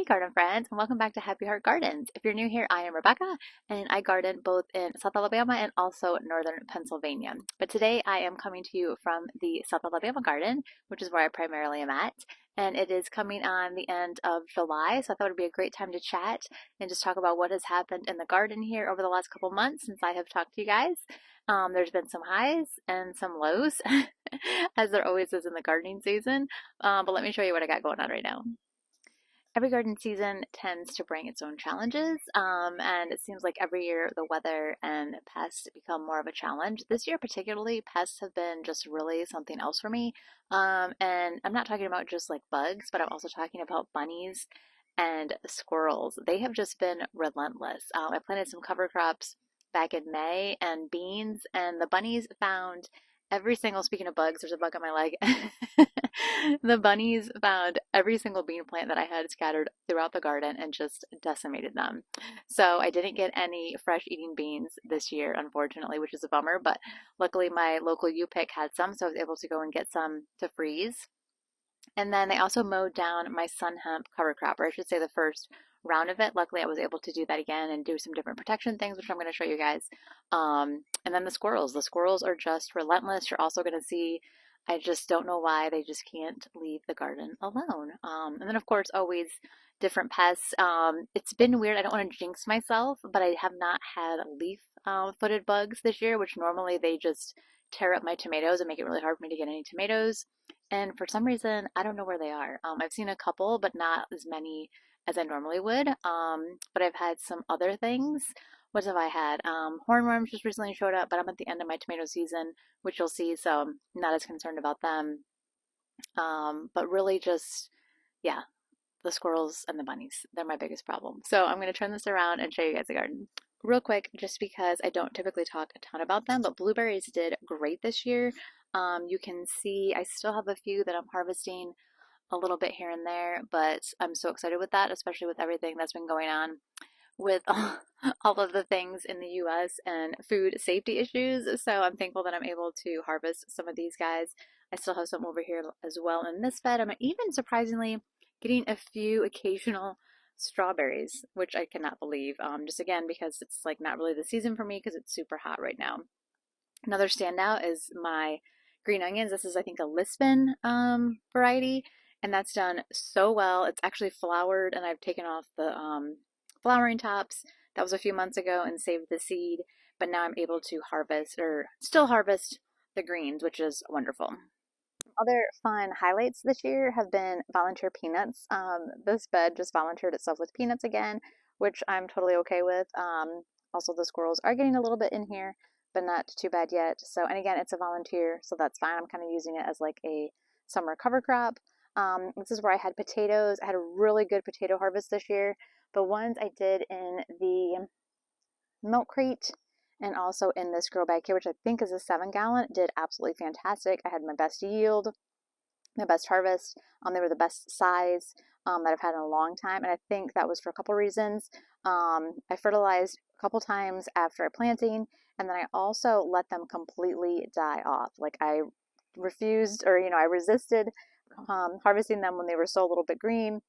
Hey garden friends, and welcome back to Happy Heart Gardens. If you're new here, I am Rebecca and I garden both in South Alabama and also northern Pennsylvania. But today I am coming to you from the South Alabama garden, which is where I primarily am at. And it is coming on the end of July, so I thought it would be a great time to chat and just talk about what has happened in the garden here over the last couple months since I have talked to you guys. There's been some highs and some lows, as there always is in the gardening season. But let me show you what I got going on right now. Every garden season tends to bring its own challenges, and it seems like every year the weather and pests become more of a challenge. This year, particularly, pests have been just really something else for me. And I'm not talking about just like bugs, but I'm also talking about bunnies and squirrels. They have just been relentless. I planted some cover crops back in May and beans, and the bunnies found every single, speaking of bugs, there's a bug on my leg. The bunnies found every single bean plant that I had scattered throughout the garden and just decimated them. So I didn't get any fresh eating beans this year, unfortunately, which is a bummer, but luckily my local U-Pick had some, so I was able to go and get some to freeze. And then they also mowed down my sun hemp cover crop, or I should say the first round of it. Luckily, I was able to do that again and do some different protection things, which I'm going to show you guys. And then the squirrels. The squirrels are just relentless. You're also going to see, I just don't know why, they just can't leave the garden alone. And then, of course, always different pests. It's been weird. I don't want to jinx myself, but I have not had leaf footed bugs this year, which normally they just tear up my tomatoes and make it really hard for me to get any tomatoes. And for some reason, I don't know where they are. I've seen a couple, but not as many as I normally would. But I've had some other things. What have I had? Hornworms just recently showed up, but I'm at the end of my tomato season, which you'll see, so I'm not as concerned about them. But really just, yeah, the squirrels and the bunnies. They're my biggest problem. So I'm going to turn this around and show you guys the garden. Real quick, just because I don't typically talk a ton about them, but blueberries did great this year. You can see I still have a few that I'm harvesting a little bit here and there, but I'm so excited with that, especially with everything that's been going on with all of the things in the US and food safety issues. So I'm thankful that I'm able to harvest some of these guys. I still have some over here as well in this bed. I'm even surprisingly getting a few occasional strawberries, which I cannot believe. Just again, because it's like not really the season for me because it's super hot right now. Another standout is my green onions. This is, I think, a Lisbon variety, and that's done so well. It's actually flowered, and I've taken off the flowering tops. That was a few months ago and saved the seed, but now I'm able to harvest, or still harvest, the greens, which is wonderful. Other fun highlights this year have been volunteer peanuts. This bed just volunteered itself with peanuts again, which I'm totally okay with. Also, the squirrels are getting a little bit in here, but not too bad yet. So, and again, it's a volunteer, so that's fine. I'm kind of using it as like a summer cover crop. This is where I had potatoes. I had a really good potato harvest this year. The ones I did in the milk crate and also in this grow bag here, which I think is a 7-gallon, did absolutely fantastic. I had my best yield, my best harvest. They were the best size that I've had in a long time, and I think that was for a couple reasons. I fertilized a couple times after planting, and then I also let them completely die off. Like I refused, or I resisted harvesting them when they were still a little bit green.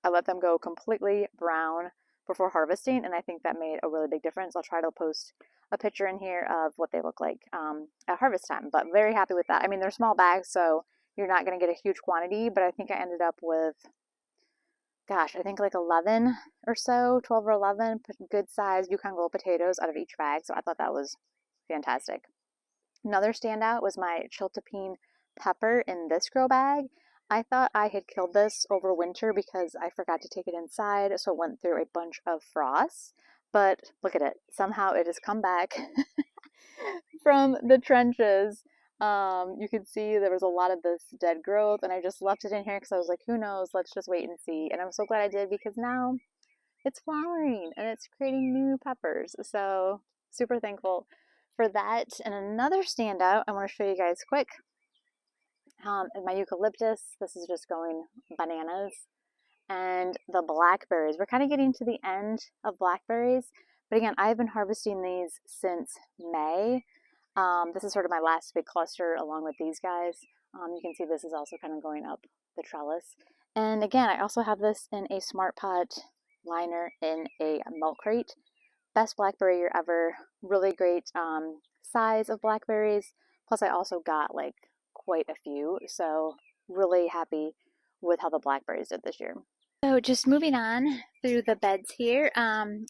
I let them go completely brown before harvesting, and I think that made a really big difference. I'll try to post a picture in here of what they look like at harvest time, but very happy with that. I mean, they're small bags, so you're not going to get a huge quantity, but I think I ended up with, gosh, I think like 11 or so, 12 or 11 good size Yukon Gold potatoes out of each bag, so I thought that was fantastic. Another standout was my chiltepine pepper in this grow bag. I thought I had killed this over winter because I forgot to take it inside, so it went through a bunch of frost. But look at it. Somehow it has come back from the trenches. You can see there was a lot of this dead growth, and I just left it in here because I was like, who knows? Let's just wait and see. And I'm so glad I did because now it's flowering and it's creating new peppers. So super thankful for that. And another standout I want to show you guys quick. My eucalyptus, this is just going bananas. And the blackberries, we're kind of getting to the end of blackberries, but again, I've been harvesting these since May. This is sort of my last big cluster along with these guys. You can see this is also kind of going up the trellis. And again, I also have this in a Smart Pot liner in a milk crate. Best blackberry year ever. Really great size of blackberries. Plus, I also got like quite a few. So, really happy with how the blackberries did this year. So just moving on through the beds here.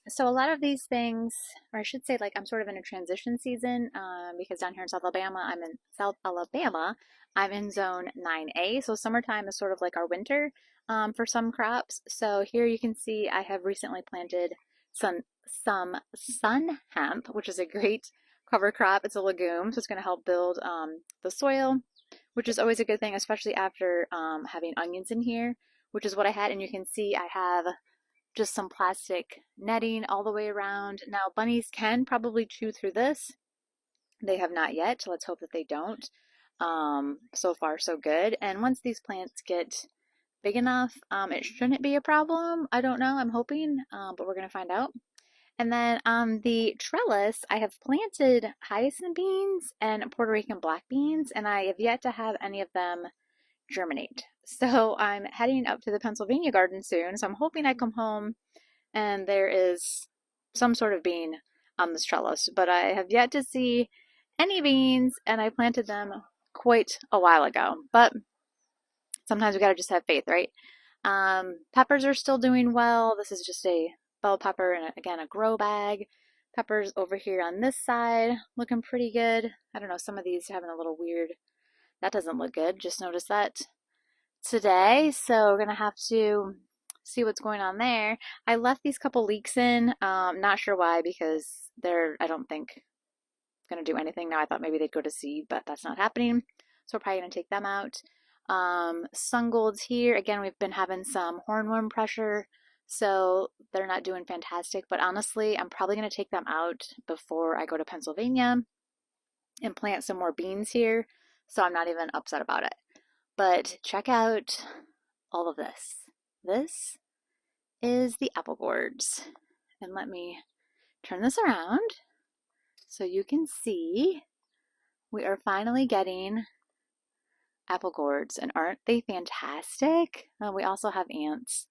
So a lot of these things, or I should say, like I'm sort of in a transition season because down here in South Alabama, I'm in zone 9A. So summertime is sort of like our winter for some crops. So here you can see I have recently planted some sun hemp, which is a great cover crop. It's a legume, so it's going to help build the soil, which is always a good thing, especially after having onions in here, which is what I had. And you can see I have just some plastic netting all the way around. Now, bunnies can probably chew through this. They have not yet, so let's hope that they don't. So far, so good. And once these plants get big enough, it shouldn't be a problem. I don't know. I'm hoping, but we're going to find out. And then on the trellis, I have planted hyacinth beans and Puerto Rican black beans, and I have yet to have any of them germinate. So I'm heading up to the Pennsylvania garden soon. So I'm hoping I come home and there is some sort of bean on this trellis, but I have yet to see any beans, and I planted them quite a while ago. But sometimes we gotta just have faith, right? Peppers are still doing well. This is just a bell pepper and again a grow bag. Peppers over here on this side looking pretty good. I don't know, some of these are having a little weird. That doesn't look good. Just noticed that today. So we're gonna have to see what's going on there. I left these couple leeks in. Not sure why, because they're, I don't think, gonna do anything now. I thought maybe they'd go to seed, but that's not happening. So we're probably gonna take them out. Sun golds here. Again, we've been having some hornworm pressure, so they're not doing fantastic. But honestly, I'm probably gonna take them out before I go to Pennsylvania and plant some more beans here. So I'm not even upset about it. But check out all of this. This is the apple gourds. And let me turn this around so you can see we are finally getting apple gourds. And aren't they fantastic? We also have ants.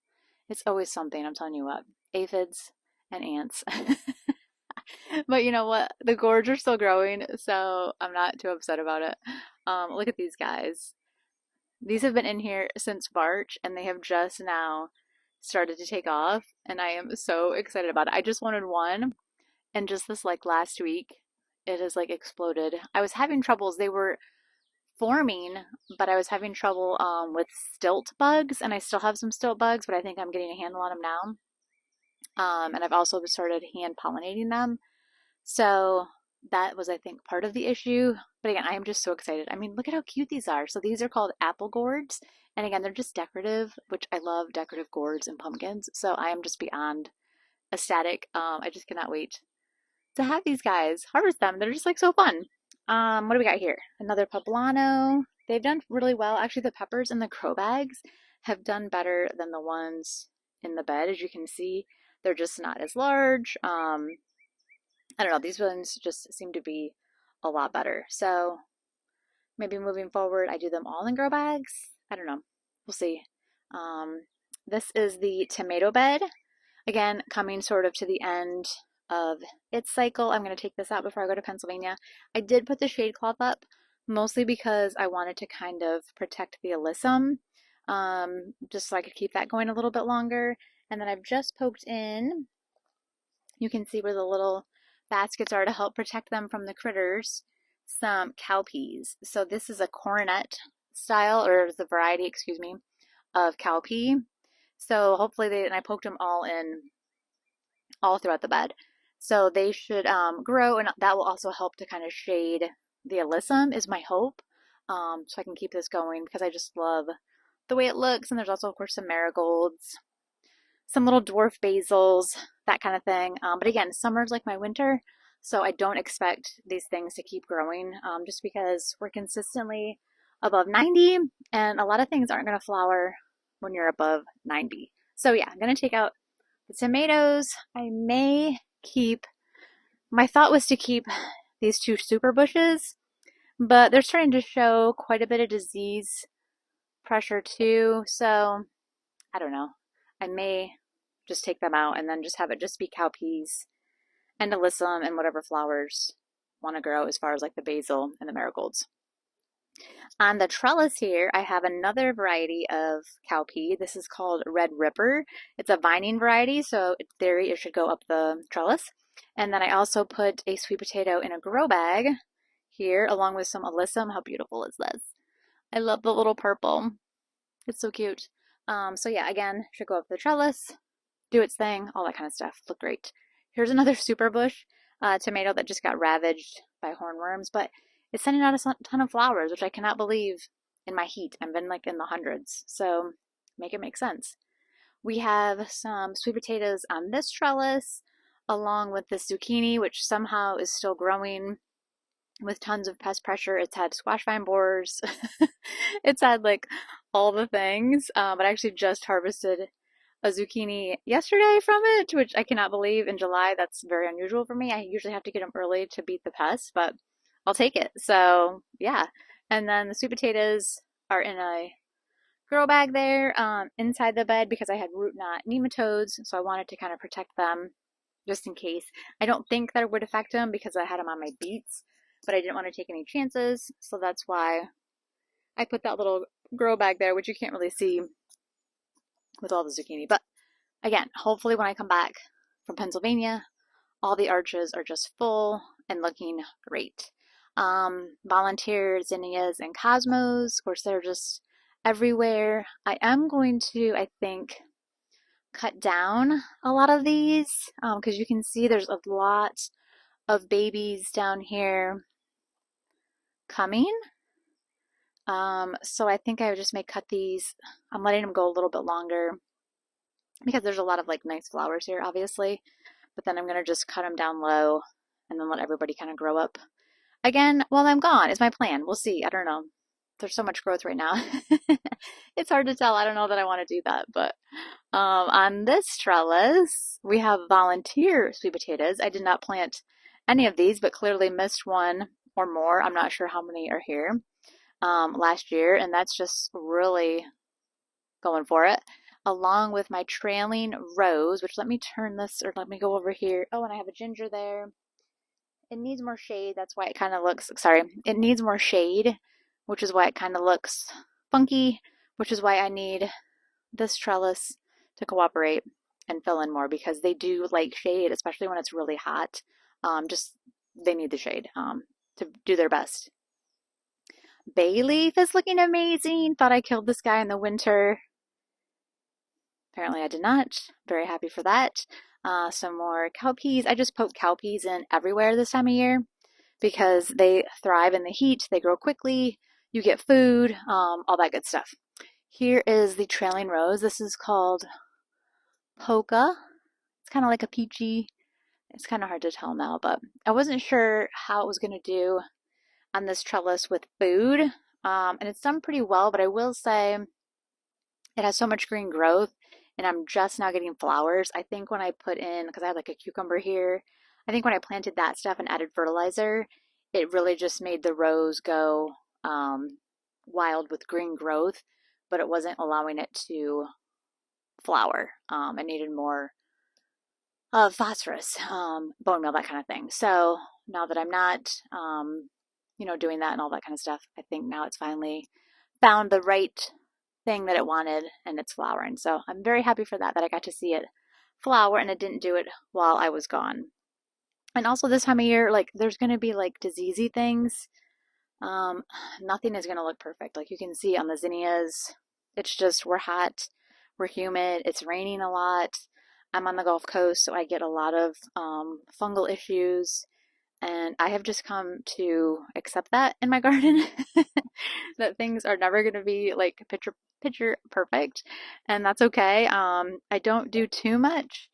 It's always something, I'm telling you what. Aphids and ants. But you know what? The gourds are still growing, so I'm not too upset about it. Look at these guys. These have been in here since March, and they have just now started to take off, and I am so excited about it. I just wanted one, and just this like last week, it has like exploded. I was having troubles. They were forming, but I was having trouble with stilt bugs, and I still have some stilt bugs, but I think I'm getting a handle on them now. And I've also started hand pollinating them. So that was, I think, part of the issue. But again, I am just so excited. I mean, look at how cute these are. So these are called apple gourds. And again, they're just decorative, which I love decorative gourds and pumpkins. So I am just beyond ecstatic. I just cannot wait to have these guys, harvest them. They're just like so fun. What do we got here? Another poblano. They've done really well. Actually, the peppers in the grow bags have done better than the ones in the bed. As you can see, they're just not as large. I don't know, these ones just seem to be a lot better. So maybe moving forward, I do them all in grow bags. I don't know. We'll see. This is the tomato bed. Again, coming sort of to the end of its cycle. I'm going to take this out before I go to Pennsylvania. I did put the shade cloth up, mostly because I wanted to kind of protect the alyssum, just so I could keep that going a little bit longer. And then I've just poked in, you can see where the little baskets are to help protect them from the critters, some cowpeas. So this is a coronet style, or the variety, excuse me, of cowpea. So hopefully and I poked them all in, all throughout the bed. So they should grow, and that will also help to kind of shade the alyssum, is my hope. So I can keep this going because I just love the way it looks. And there's also, of course, some marigolds, some little dwarf basils, that kind of thing. But again, summer's like my winter, so I don't expect these things to keep growing just because we're consistently above 90, and a lot of things aren't going to flower when you're above 90. So yeah, I'm going to take out the tomatoes. I may keep, my thought was to keep these two super bushes, but they're starting to show quite a bit of disease pressure too. So I don't know. I may just take them out and then just have it just be cowpeas and alyssum and whatever flowers want to grow as far as like the basil and the marigolds. On the trellis here, I have another variety of cowpea. This is called Red Ripper. It's a vining variety, so in theory it should go up the trellis. And then I also put a sweet potato in a grow bag here along with some alyssum. How beautiful is this? I love the little purple. It's so cute. So yeah, again, should go up the trellis, do its thing, all that kind of stuff. Look great. Here's another super bush tomato that just got ravaged by hornworms, but it's sending out a ton of flowers, which I cannot believe in my heat. I've been like in the hundreds, so make it make sense. We have some sweet potatoes on this trellis, along with the zucchini, which somehow is still growing with tons of pest pressure. It's had squash vine borers. It's had like all the things, but I actually just harvested a zucchini yesterday from it, which I cannot believe in July. That's very unusual for me. I usually have to get them early to beat the pests, but I'll take it. So yeah. And then the sweet potatoes are in a grow bag there inside the bed because I had root knot nematodes, so I wanted to kind of protect them just in case. I don't think that it would affect them because I had them on my beets, but I didn't want to take any chances, so that's why I put that little grow bag there, which you can't really see with all the zucchini. But again, hopefully when I come back from Pennsylvania, all the arches are just full and looking great. Volunteer zinnias and cosmos, of course, they're just everywhere. I am going to, I think, cut down a lot of these because you can see there's a lot of babies down here coming. So I think I just may cut these. I'm letting them go a little bit longer because there's a lot of like nice flowers here, obviously. But then I'm going to just cut them down low and then let everybody kind of grow up again while I'm gone is my plan. We'll see. I don't know. There's so much growth right now. It's hard to tell. I don't know that I want to do that. But on this trellis, we have volunteer sweet potatoes. I did not plant any of these, but clearly missed one or more. I'm not sure how many are here last year. And that's just really going for it. Along with my trailing rose, which let me turn this or let me go over here. Oh, and I have a ginger there. It needs more shade. That's why it kind of looks, sorry, it needs more shade, which is why it kind of looks funky, which is why I need this trellis to cooperate and fill in more because they do like shade, especially when it's really hot. Just they need the shade to do their best. Bay leaf is looking amazing. Thought I killed this guy in the winter. Apparently I did not. Very happy for that. Some more cowpeas. I just poke cowpeas in everywhere this time of year because they thrive in the heat. They grow quickly. You get food, all that good stuff. Here is the trailing rose. This is called Polka. It's kind of like a peachy. It's kind of hard to tell now, but I wasn't sure how it was going to do on this trellis with food. And it's done pretty well, but I will say it has so much green growth and I'm just now getting flowers. I think when I put in, because I have like a cucumber here, I think when I planted that stuff and added fertilizer, it really just made the rose go wild with green growth, but it wasn't allowing it to flower. It needed more phosphorus, bone meal, that kind of thing. So now that I'm not, doing that and all that kind of stuff, I think now it's finally found the right thing that it wanted and it's flowering. So I'm very happy for that I got to see it flower and it didn't do it while I was gone. And also this time of year, like there's going to be like diseasey things. Nothing is going to look perfect. Like you can see on the zinnias, it's just, we're hot, we're humid, it's raining a lot. I'm on the Gulf Coast, so I get a lot of fungal issues. And I have just come to accept that in my garden, that things are never going to be like picture perfect, and that's okay. I don't do too much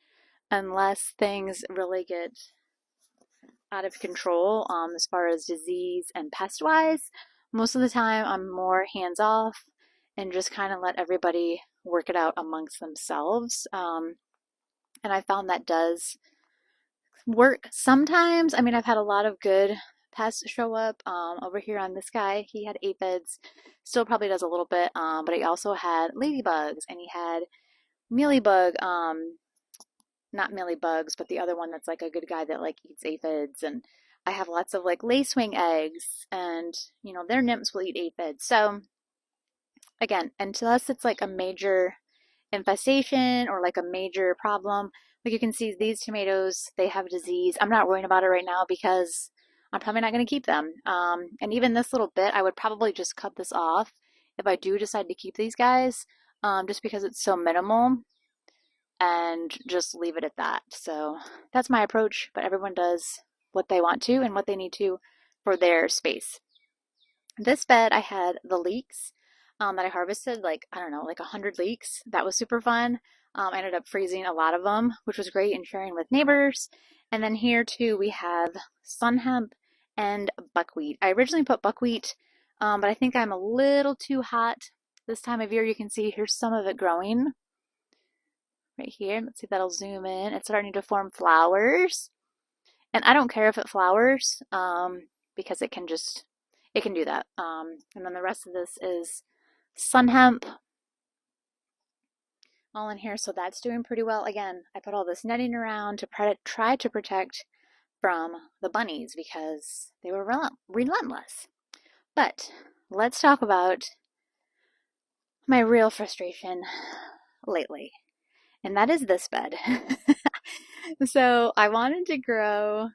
unless things really get out of control as far as disease and pest wise. Most of the time I'm more hands off and just kind of let everybody work it out amongst themselves. And I found that does work sometimes. I mean, I've had a lot of good pests show up. Over here on this guy, he had aphids, still probably does a little bit, but he also had ladybugs and he had mealybug, not mealybugs, but the other one that's like a good guy that like eats aphids. And I have lots of like lacewing eggs, and their nymphs will eat aphids. So again, unless it's like a major infestation or like a major problem, like you can see these tomatoes, they have disease. I'm not worrying about it right now because I'm probably not going to keep them. And even this little bit, I would probably just cut this off if I do decide to keep these guys, just because it's so minimal, and just leave it at that. So that's my approach, but everyone does what they want to and what they need to for their space. This bed, I had the leeks that I harvested, like, I don't know, like 100 leeks. That was super fun. I ended up freezing a lot of them, which was great, and sharing with neighbors. And then here too, we have sun hemp and buckwheat. I originally put buckwheat, but I think I'm a little too hot this time of year. You can see here's some of it growing right here. Let's see if that'll zoom in. It's starting to form flowers. And I don't care if it flowers, because it can do that. And then the rest of this is sun hemp all in here. So that's doing pretty well. Again, I put all this netting around to try to protect from the bunnies because they were relentless. But let's talk about my real frustration lately. And that is this bed. So I wanted to grow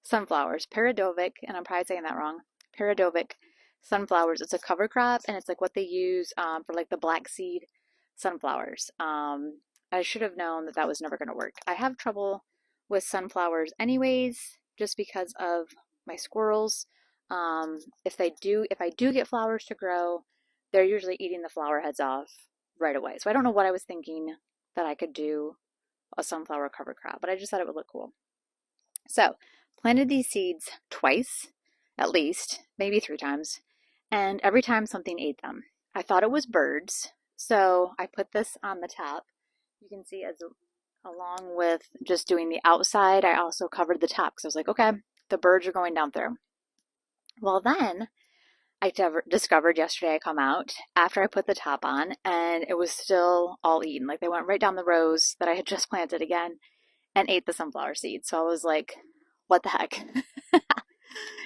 sunflowers, Paradovic, and I'm probably saying that wrong. Paradovic sunflowers. It's a cover crop, and it's like what they use for like the black seed sunflowers. I should have known that that was never going to work. I have trouble with sunflowers anyways, just because of my squirrels. If I do get flowers to grow, they're usually eating the flower heads off right away. So I don't know what I was thinking that I could do a sunflower cover crop, but I just thought it would look cool. So planted these seeds twice, at least, maybe 3 times, and every time something ate them. I thought it was birds, so I put this on the top. You can see along with just doing the outside, I also covered the top because I was like, okay, the birds are going down through. Well, then I discovered yesterday I come out after I put the top on, and it was still all eaten. Like they went right down the rows that I had just planted again and ate the sunflower seeds. So I was like, what the heck?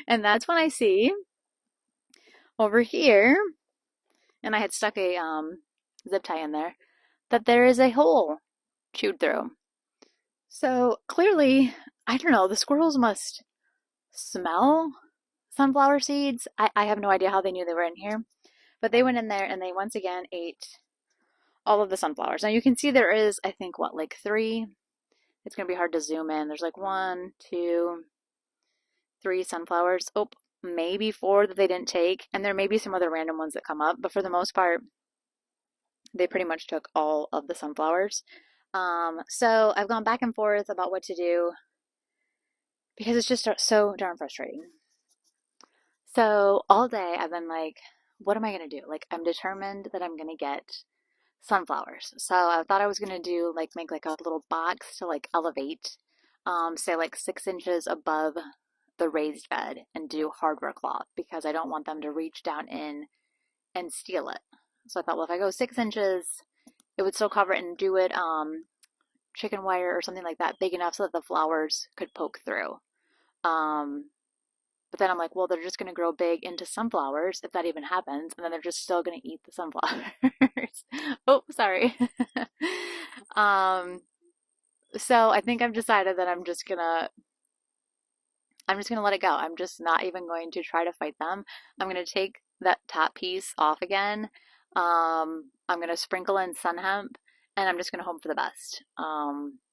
And that's when I see over here, and I had stuck a zip tie in there, that there is a hole chewed through. So clearly, I don't know, the squirrels must smell sunflower seeds. I have no idea how they knew they were in here, but they went in there and they once again ate all of the sunflowers. Now you can see there is, I think, what, like 3? It's going to be hard to zoom in. There's like 1, 2, 3 sunflowers. Oh, maybe 4 that they didn't take. And there may be some other random ones that come up, but for the most part, they pretty much took all of the sunflowers. So I've gone back and forth about what to do because it's just so darn frustrating. So all day I've been like, what am I going to do? Like, I'm determined that I'm going to get sunflowers. So I thought I was going to do like make like a little box to like elevate, say like 6 inches above the raised bed, and do hardware cloth because I don't want them to reach down in and steal it. So I thought, well, if I go 6 inches, it would still cover it, and do it chicken wire or something like that big enough so that the flowers could poke through. But then I'm like, well, they're just going to grow big into sunflowers if that even happens, and then they're just still going to eat the sunflowers. Oh, sorry. So I think I've decided that I'm just gonna let it go. I'm just not even going to try to fight them. I'm going to take that top piece off again. I'm going to sprinkle in sun hemp, and I'm just going to hope for the best.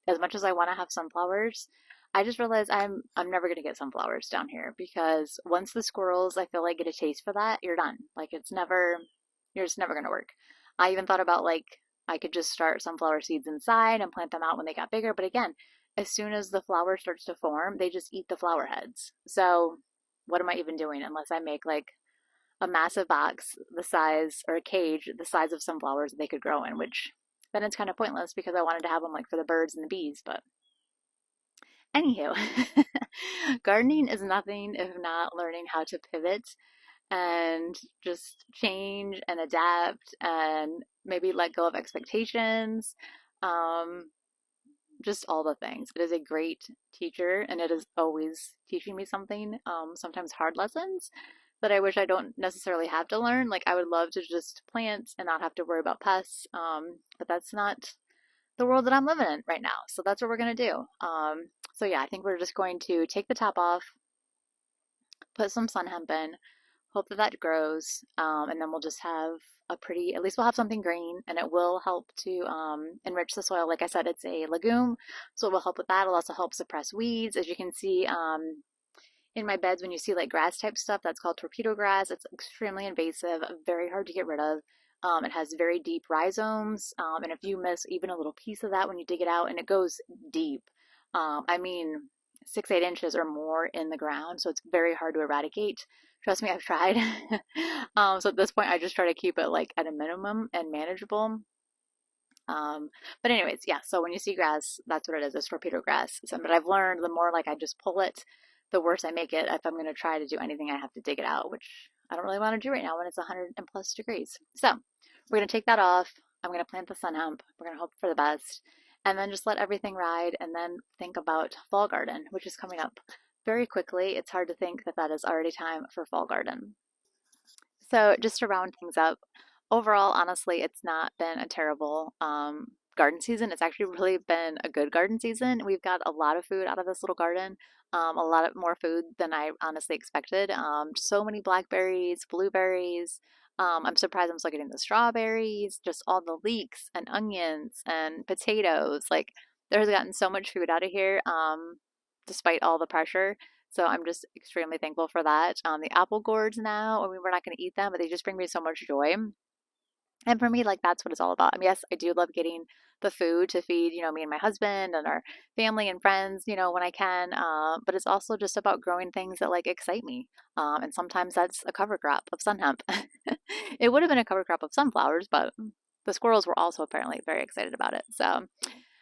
As much as I want to have sunflowers, I just realized I'm never going to get sunflowers down here because once the squirrels, I feel like, get a taste for that, you're done. Like you're just never going to work. I even thought about like I could just start sunflower seeds inside and plant them out when they got bigger. But again, as soon as the flower starts to form, they just eat the flower heads. So what am I even doing unless I make like a massive box the size, or a cage the size of sunflowers that they could grow in, which then it's kind of pointless because I wanted to have them like for the birds and the bees. But anywho, gardening is nothing if not learning how to pivot and just change and adapt and maybe let go of expectations, um, just all the things. It is a great teacher and it is always teaching me something, sometimes hard lessons that I wish I don't necessarily have to learn. Like I would love to just plant and not have to worry about pests, but that's not the world that I'm living in right now. So that's what we're going to do. So yeah, I think we're just going to take the top off, put some sun hemp in, hope that that grows, and then we'll just have a pretty, at least we'll have something green, and it will help to enrich the soil. Like I said, it's a legume, so it will help with that. It'll also help suppress weeds. As you can see in my beds, when you see like grass type stuff, that's called torpedo grass. It's extremely invasive, very hard to get rid of. It has very deep rhizomes, and if you miss even a little piece of that when you dig it out, and it goes deep, I mean 6, 8 inches or more in the ground, so it's very hard to eradicate. Trust me, I've tried. So at this point, I just try to keep it like at a minimum and manageable. Um, but anyways, yeah, so when you see grass, that's what it is. It's torpedo grass. So, but I've learned the more like I just pull it, the worse I make it. If I'm going to try to do anything, I have to dig it out, which I don't really want to do right now when it's 100 and plus degrees. So we're going to take that off. I'm going to plant the sun hemp. We're going to hope for the best and then just let everything ride and then think about fall garden, which is coming up very quickly. It's hard to think that that is already time for fall garden. So just to round things up, overall, honestly, it's not been a terrible garden season. It's actually really been a good garden season. We've got a lot of food out of this little garden, a lot of more food than I honestly expected. So many blackberries, blueberries. I'm surprised I'm still getting the strawberries, just all the leeks and onions and potatoes. Like there's gotten so much food out of here, despite all the pressure. So I'm just extremely thankful for that. The apple gourds now, I mean, we're not going to eat them, but they just bring me so much joy. And for me, like that's what it's all about. I mean, yes, I do love getting the food to feed, me and my husband and our family and friends, when I can. But it's also just about growing things that like excite me. And sometimes that's a cover crop of sun hemp. It would have been a cover crop of sunflowers, but the squirrels were also apparently very excited about it. So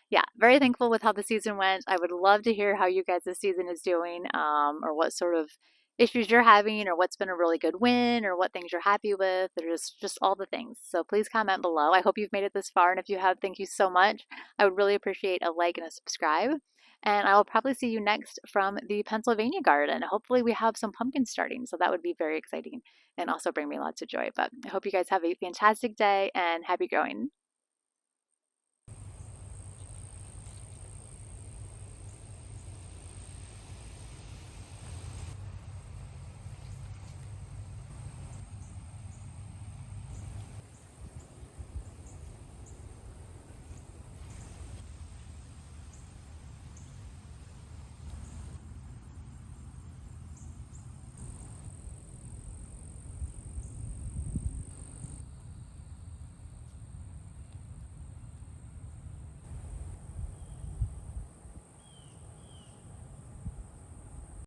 yeah, very thankful with how the season went. I would love to hear how you guys' this season is doing, or what sort of issues you're having, or what's been a really good win, or what things you're happy with, or just all the things. So please comment below. I hope you've made it this far, and if you have, thank you so much. I would really appreciate a like and a subscribe. And I will probably see you next from the Pennsylvania garden. Hopefully we have some pumpkins starting, so that would be very exciting and also bring me lots of joy. But I hope you guys have a fantastic day and happy growing.